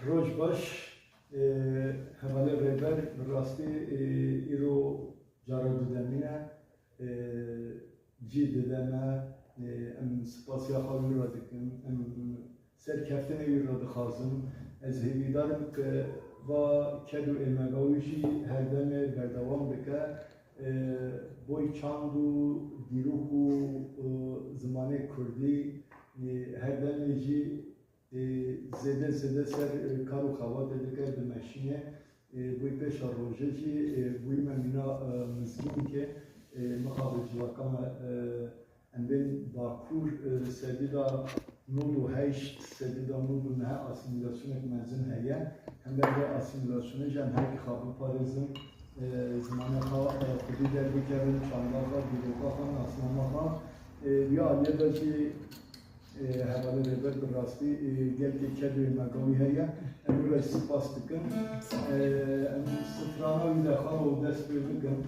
روش باش حواله ریبر راستی ایرو جارا دودمینه جی ددمه ام سپاسیا خواهی را دکن ام سر کفتنی را دخوازم از هیویدارم که و کدو امگاویجی هر دم بردوام بکه بوی چاند و دیروک و زمان کردی هر دم جی زده سر کارو خواد دیگر به ماشینه بوی پیش روزه جی بوی ممینا مزگینی که مقابل جواکام اندین باکور سدیدا نود و هشت سدیدا نود و نه اسیمیلاسیون که منزن هیا هم به اسیمیلاسیون جن هر کی خواب پارزم زمان خواه خودی در بکرم چانداغا دیروکا خان اسناما خان یا علیه داشتی حواله ریبر براستی گل که کدوی مگاوی هیا امروز را سپاس بکن سفرانا ویده خواه و دست بکن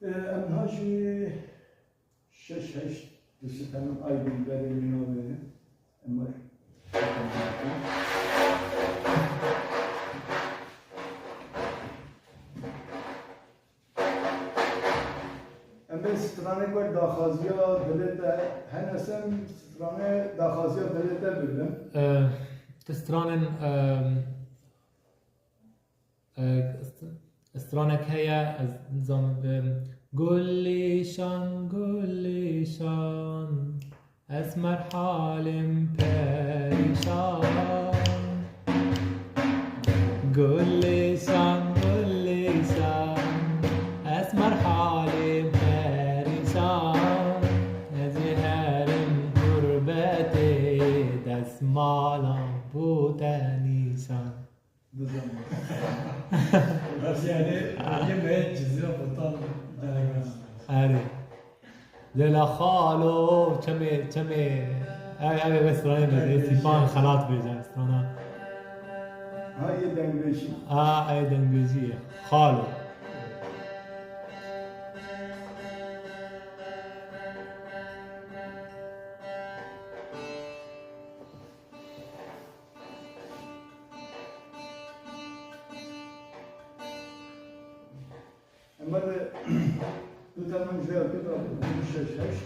امها جی شش هشت دوستان آیدین بری منو اما اما سترانه کار داخازیا دلت هنوزم سترانه داخازیا دلت بودم. تسترانن استرانك هي نظام قوليشان اسمر حالم پریشان قوليشان اسمر حالم پریشان از هرم قربتي دسمالم بودنیشان بس يعني جمعت جزيرة بطال جالك آره دل خالو چمه اوه بسترانه نده سیپان خلات بیجا استرانه ها یه دنگشی ای دنگوزیه خالو اما دو تا من جواب دادم شش هشت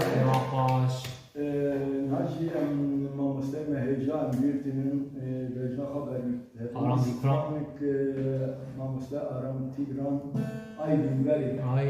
سواقاش نهاجي ام مامۆستای مەهێژا ئەم بیرتنن بێژنا خەبەر آرام دیگران. مامۆستا ئارام تیگران ئای دینبەری آی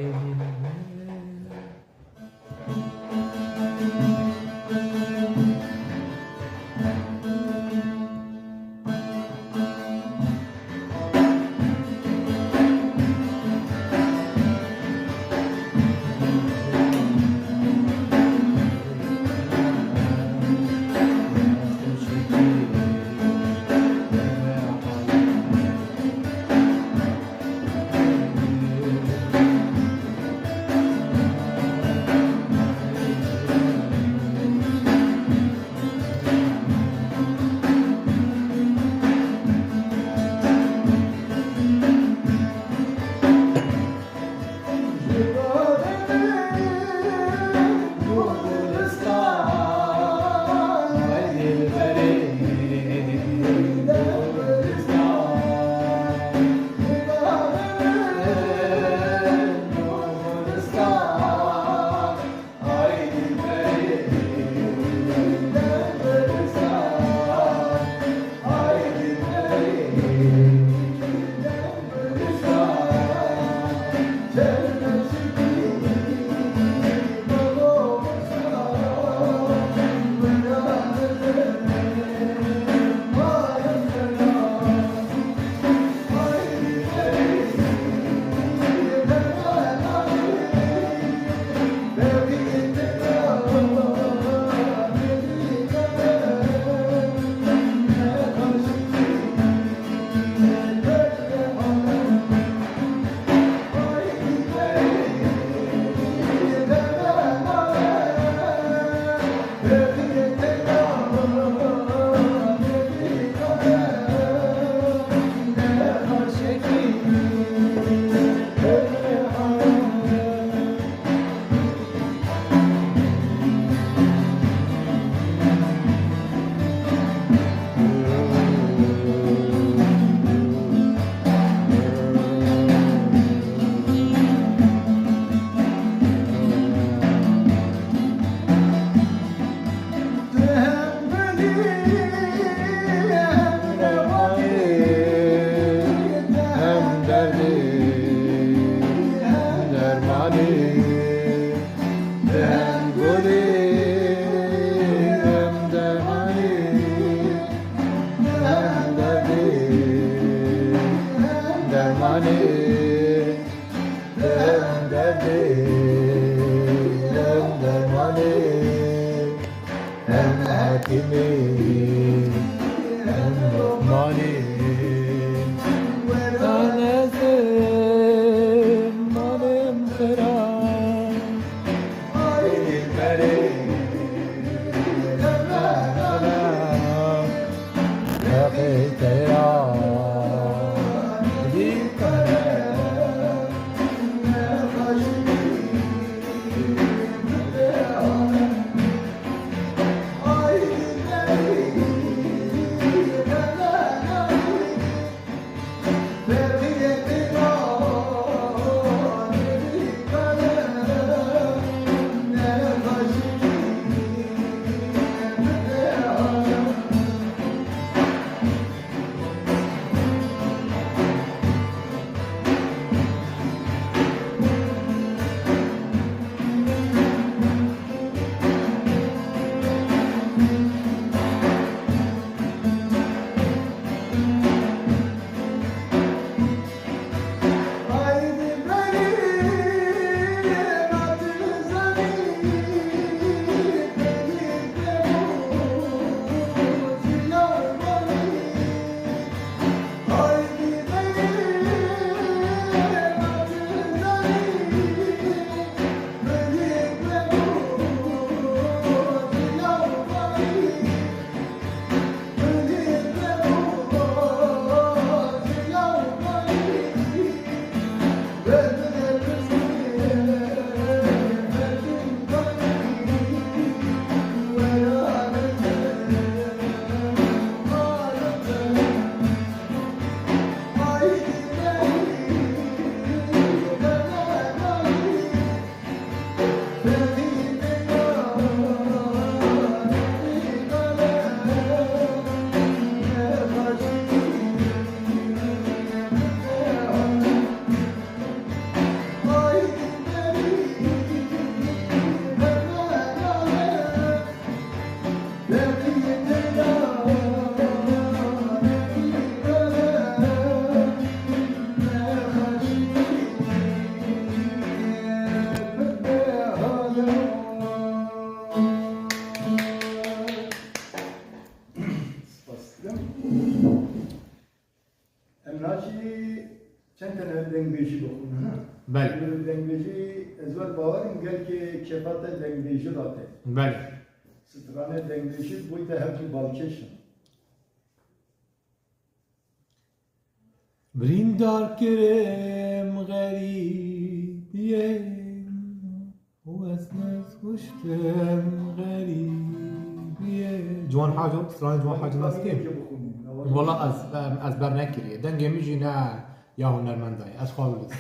Ay, بخونه نه بله دنگویجی از وقت باورم گل که کفات دنگویجی راته بله سترانه دنگویجی بوده هفتی بالکشن بریندار کرم غریبیه و اسمت خوشتم غریبیه جوان حاجة سترانه جوان حاجة ناس كيف والله از بر نکریه دنگه میجی نه یا هنرمندای از خواب بس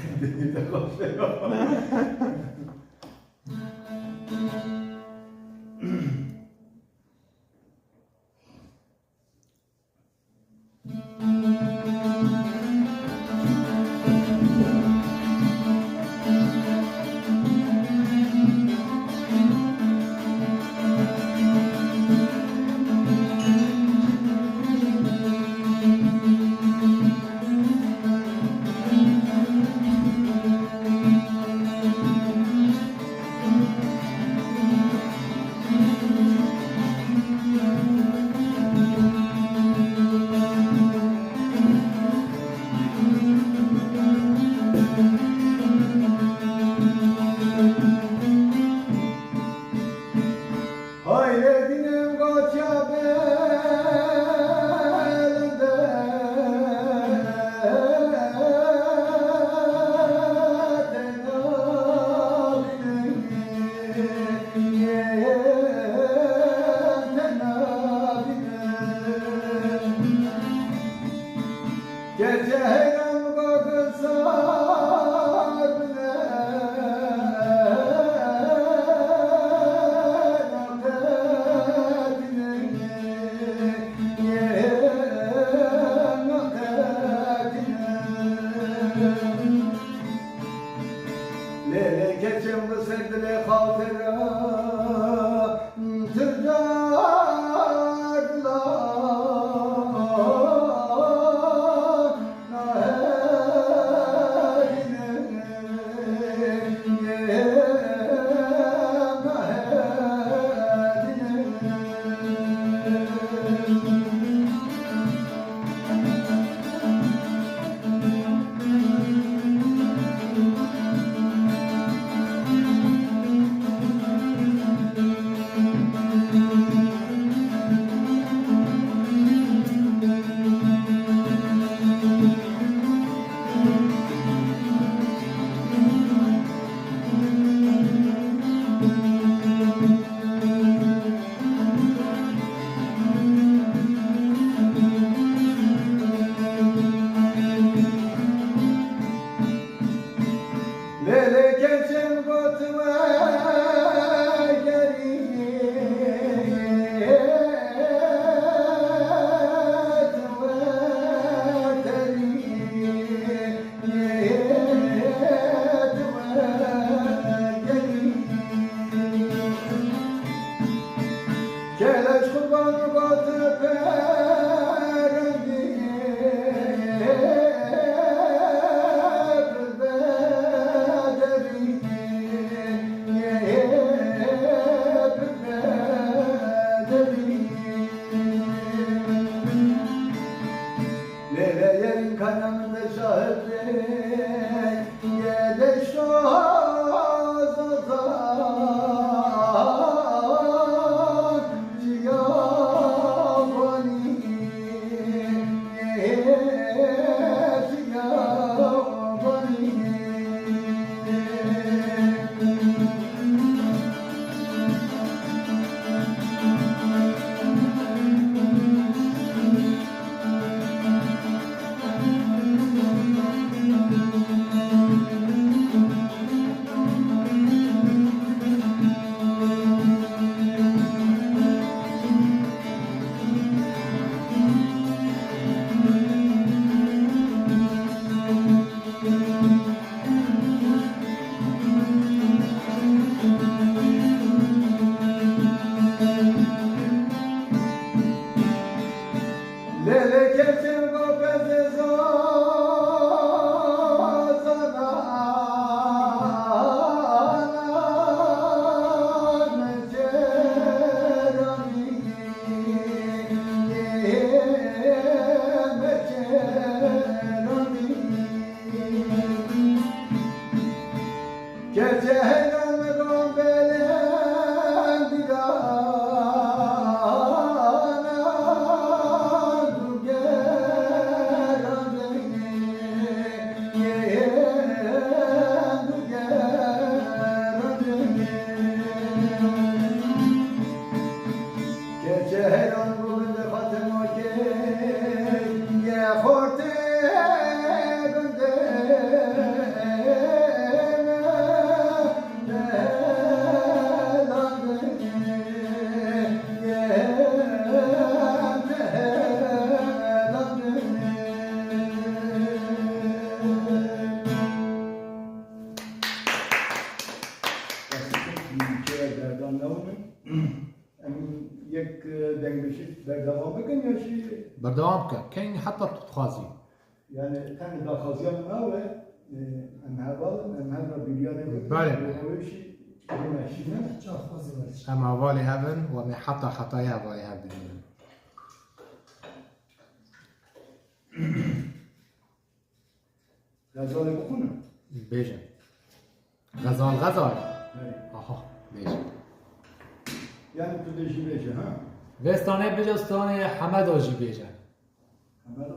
نومن یک دنگ بشید در دوام بکن یا چی؟ بردوام که کن حتی تخوازی یعنی تن داخازی هم نوه انهوال انهوال را بیلیانه بکن بله. بشی بمشی نه؟ چه خوازی برش اما والی هبن و حتی خطای والی هبن غزاله بخونم بیجن غزال آها بیجن یعنی تو دیشی بیشه ها؟ وستانه بجستانه حمد آجی بیجن همه رو؟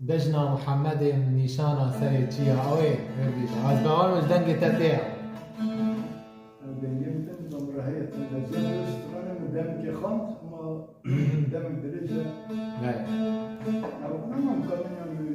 بجنا محمد نشان سر چیا اوی بیجن از به آن وجدنگ تتیه دنگه میتن زمرهیت غزال دوستانه دم که خواند اما دم درجه نه اما هم کامل هم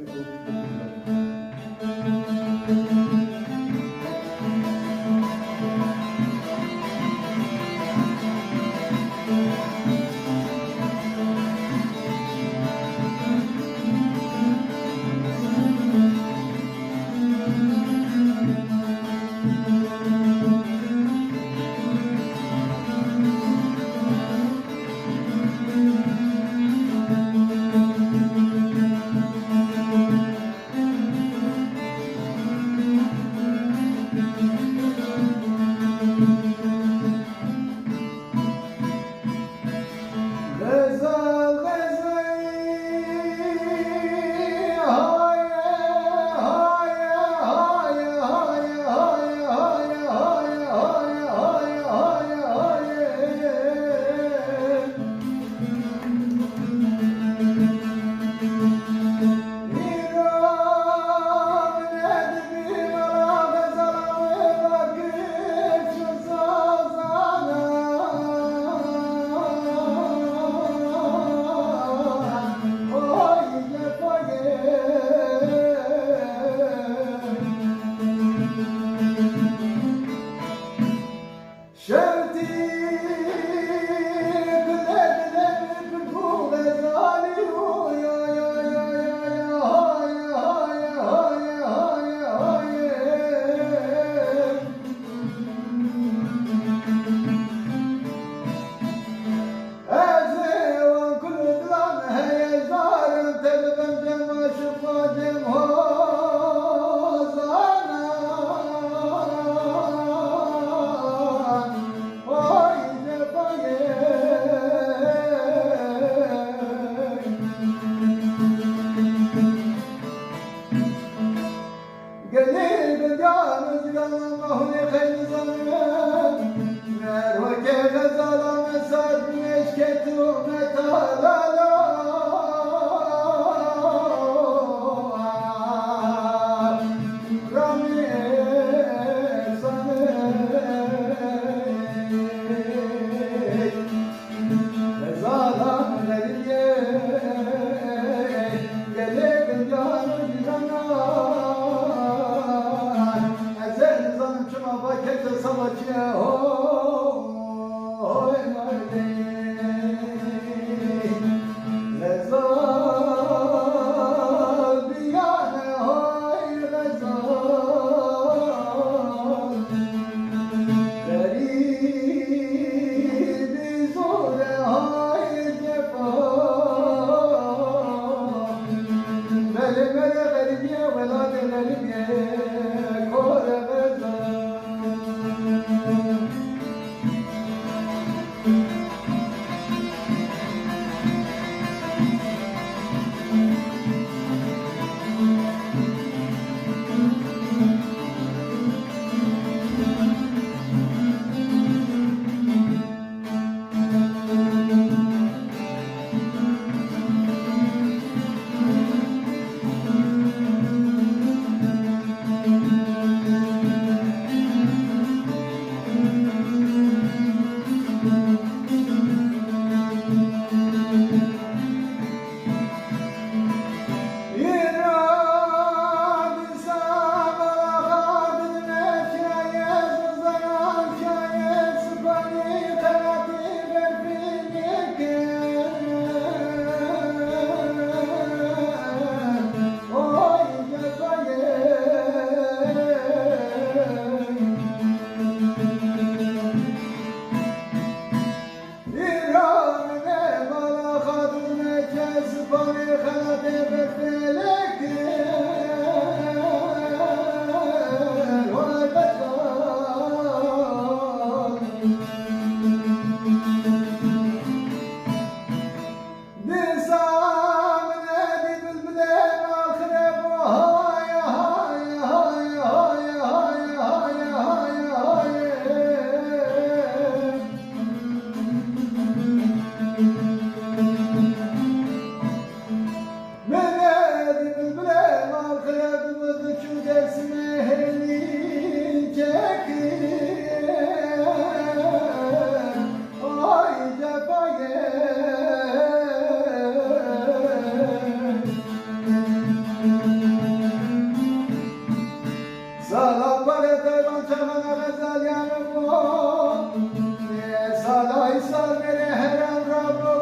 sabere herem Rabbo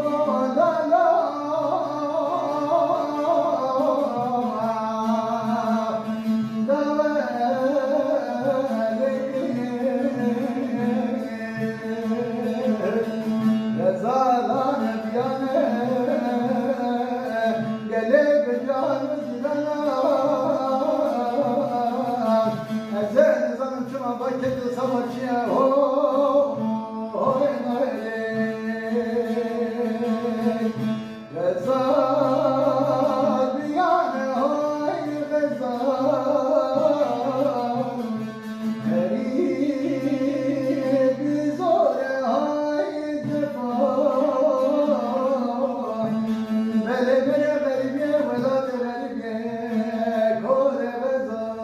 la la Rezalan biyane gelip canımızdan ezel zanım çıma baketi savaşıya oy Rezal biyane oy Rezal Herif zore hay defa Bele bele bele bele vela bele bele kore bezal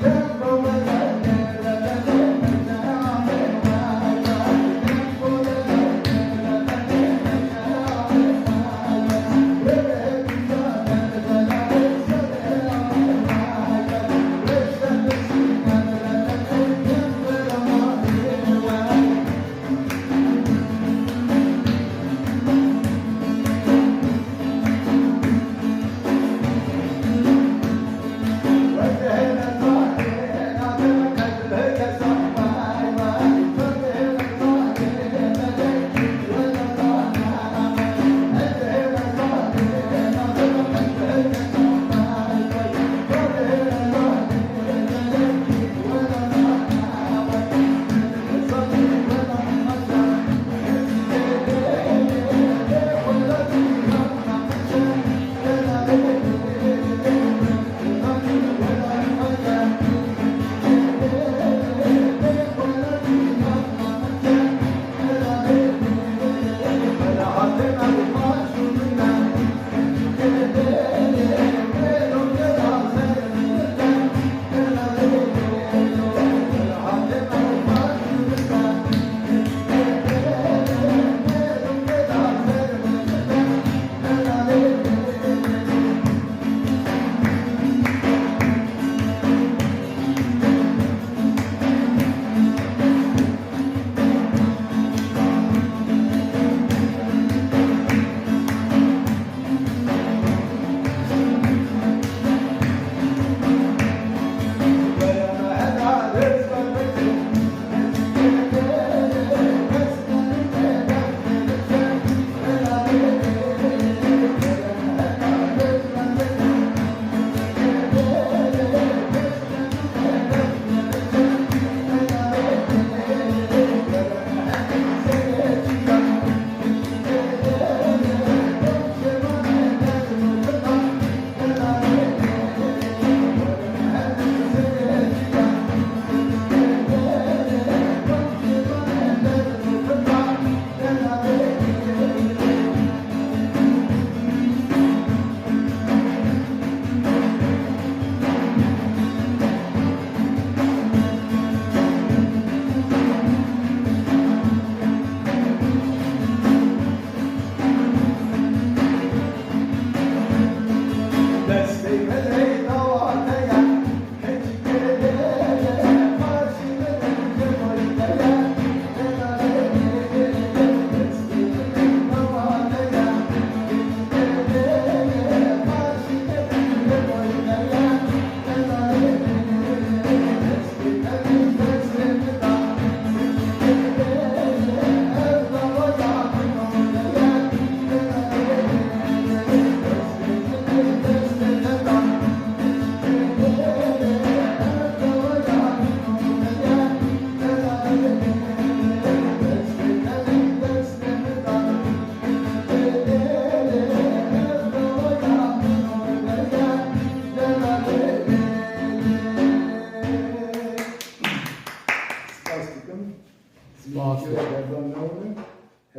Tempo bele bele bele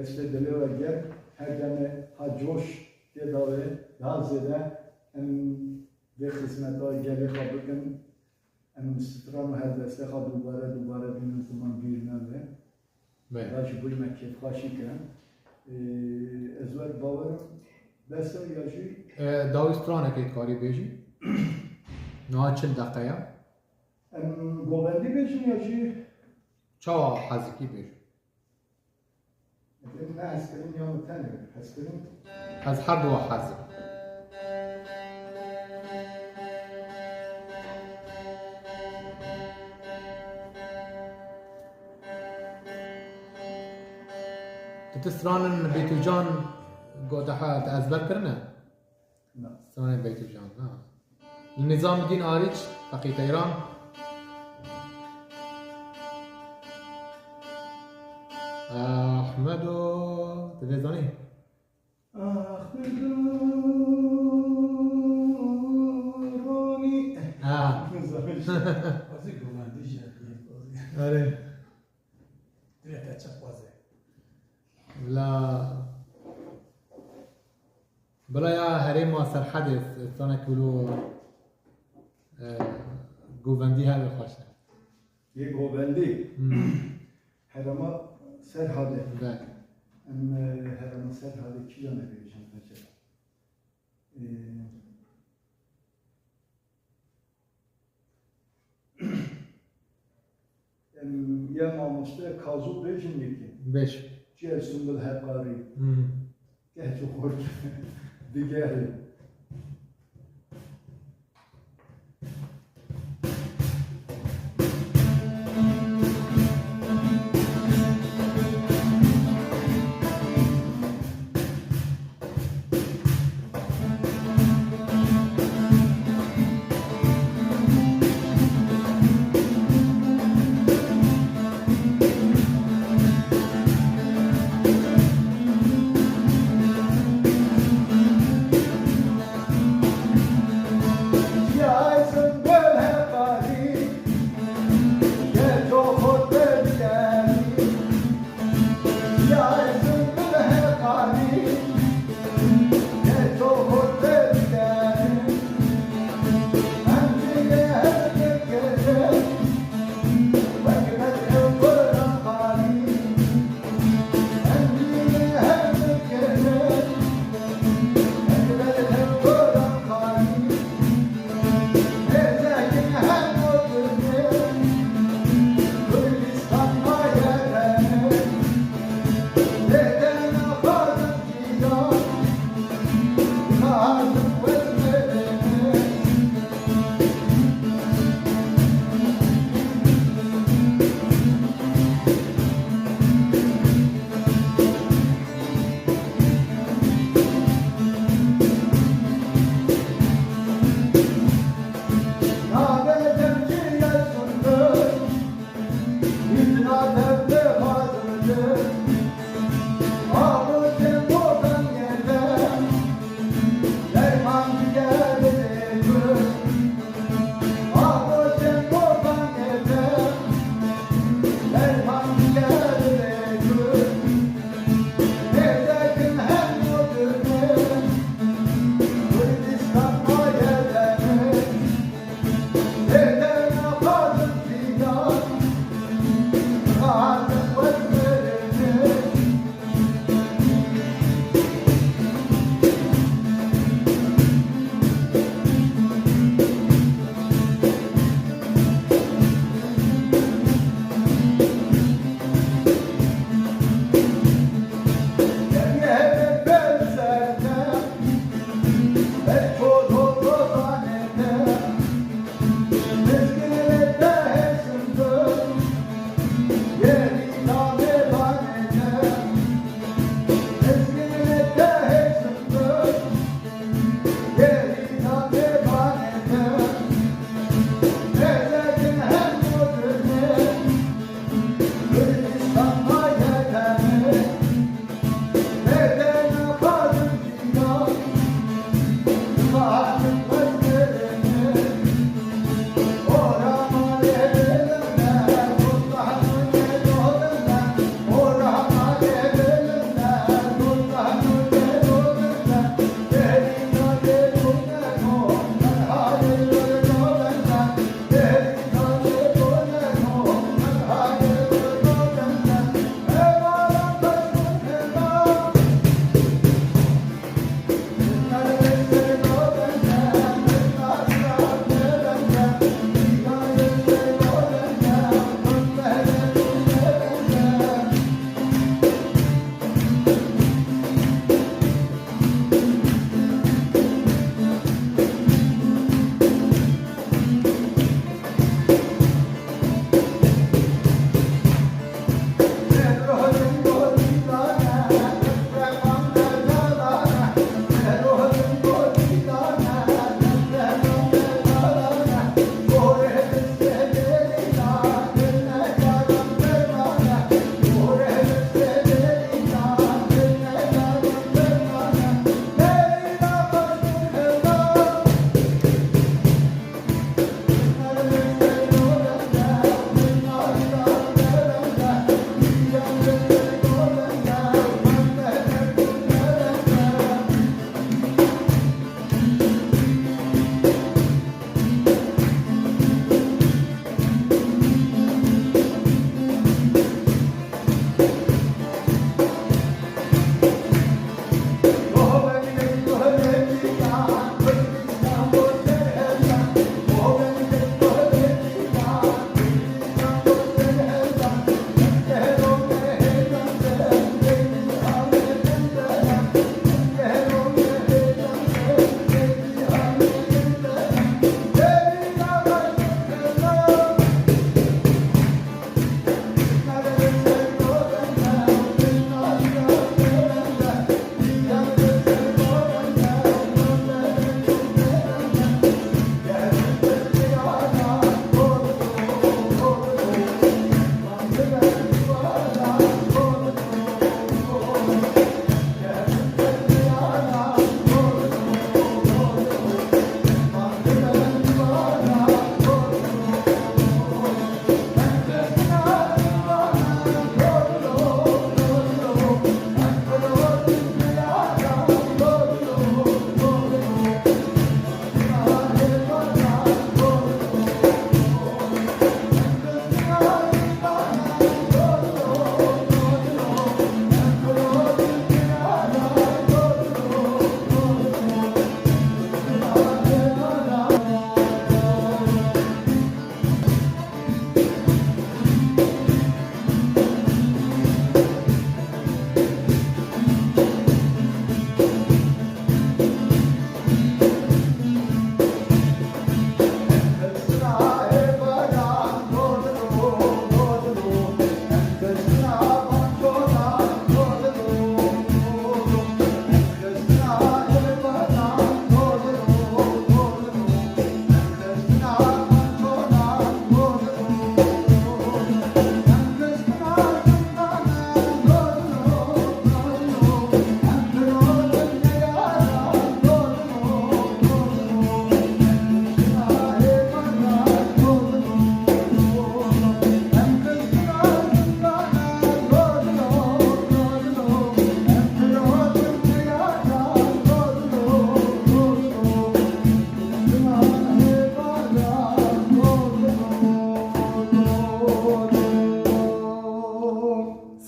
هسته دلیل اگر هر دم حجوش که داره دازده ام به خدمت های گلی خواهد کن ام سترام هر دسته خواهد دوباره بینم زمان بیرنم و باش بوی مکیف خواهشی کن ازور باورم دسته یاشی داوسترانه که کاری بیشی نه چند دقیقه ام گوبندی بیشی یاشی چاوا حزکی بیش نه اسکرین یا متنه اسکرین از هر دو حزب تستران بيتو جان قدحات أزبر كرنا نه ستران بيتو جان النظام الدين آريج فقيه إيران أحمد تلفزيوني رونی بازی گومندی جدیه بازی آره دیگه چه بازی بلا يا هري ما سر حدث ثانا كلو گووندی هر خوشه یه گوبندی هرما سر حاله بله ام هرما سر حاله کی جانه بیشن بچه یه ماموسته کازو بیشن یکی بش چیه سنبل هباری که چو خورد دیگری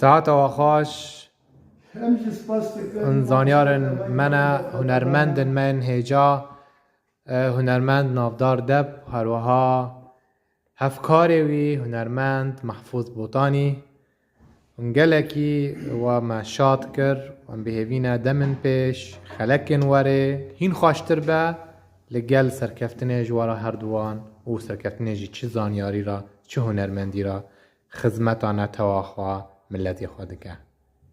ساعت و خوش هم جی سپاس دکن اون زانیارن من هنرمندن من هجا هنرمند نافدار دب هروها هفکاری وی هنرمند محفوظ بوتانی انگلکی و ما شاد کر و بهوینا دمن پیش خلکن وره هین خواشتر به لگل سرکفتن جوارا هر دوان و سرکفتن جی چه زانیاری را چه هنرمندی را خدمتانه تواخوا ملتی خودکه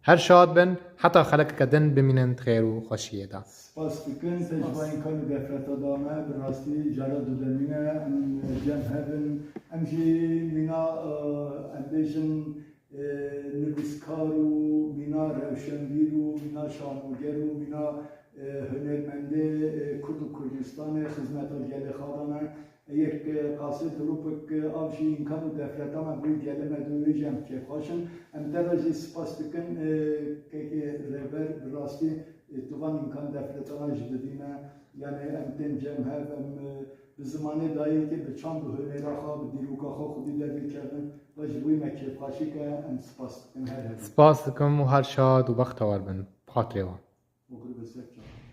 هر شاد بن حتی خلق کدن بمینند خیر و خوشیه دا سپاس دکن تجربه این کار دفرت آدامه براستی جراد دمینه ام جمع هبن ام جی مینا اندیشن نویسکار و مینا روشنبیر و مینا شاموگر و مینا هنرمنده کرد و کردستان خدمت گل خارانه یک قاصد روپک آبشی این کار دفرت آمه بوی گل مدوی جمع که خوشن ام درجه سپاس دکن که رهبر براستی توان imkan defletana jididine yani emten cemhev em bi zimanê dayê ke bi çand û hunêra xwe bi dîroka xwe xwedî dervî kevin ve ji wî me kêfxweşî ke em spas dikin her hevî. سپاس دکم و هر شاد و بختوار بن بخاطر وان Okur bi sev çand.